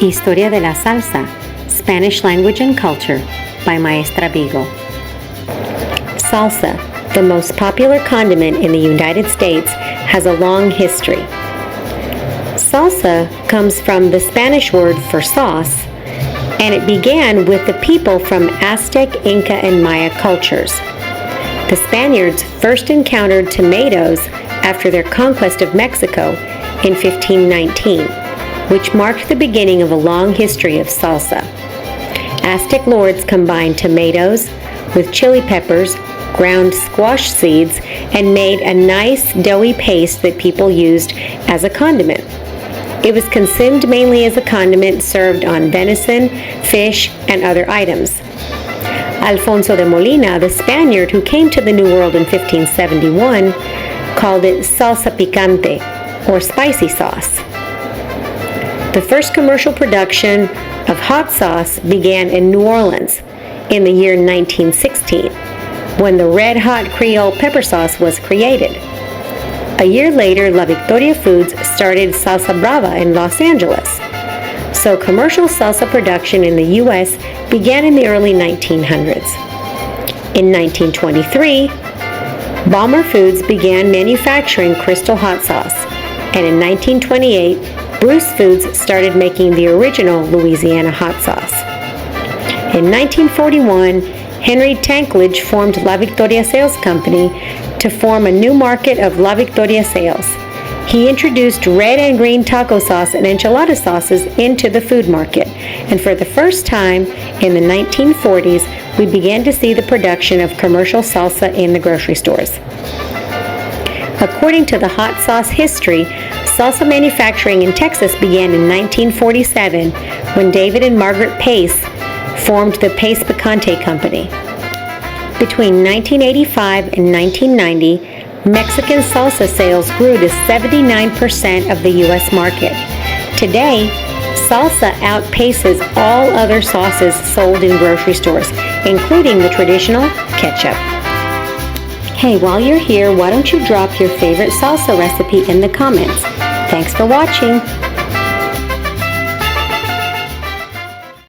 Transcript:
Historia de la Salsa, Spanish Language and Culture by Maestra Beegle. Salsa, the most popular condiment in the United States, has a long history. Salsa comes from the Spanish word for sauce, and it began with the people from Aztec, Inca, and Maya cultures. The Spaniards first encountered tomatoes after their conquest of Mexico in 1519, which marked the beginning of a long history of salsa. Aztec lords combined tomatoes with chili peppers, ground squash seeds, and made a nice doughy paste that people used as a condiment. It was consumed mainly as a condiment served on venison, fish, and other items. Alfonso de Molina, the Spaniard who came to the New World in 1571, called it salsa picante, or spicy sauce. The first commercial production of hot sauce began in New Orleans in the year 1916, when the red-hot Creole pepper sauce was created. A year later, La Victoria Foods started Salsa Brava in Los Angeles. So commercial salsa production in the U.S. began in the early 1900s. In 1923, Balmer Foods began manufacturing Crystal hot sauce, and in 1928, Bruce Foods started making the original Louisiana hot sauce. In 1941, Henry Tankledge formed La Victoria Sales Company to form a new market of La Victoria sales. He introduced red and green taco sauce and enchilada sauces into the food market, and for the first time in the 1940s, we began to see the production of commercial salsa in the grocery stores. According to the hot sauce history, salsa manufacturing in Texas began in 1947 when David and Margaret Pace formed the Pace Picante Company. Between 1985 and 1990, Mexican salsa sales grew to 79% of the U.S. market. Today, salsa outpaces all other sauces sold in grocery stores, including the traditional ketchup. Hey, while you're here, why don't you drop your favorite salsa recipe in the comments? Thanks for watching.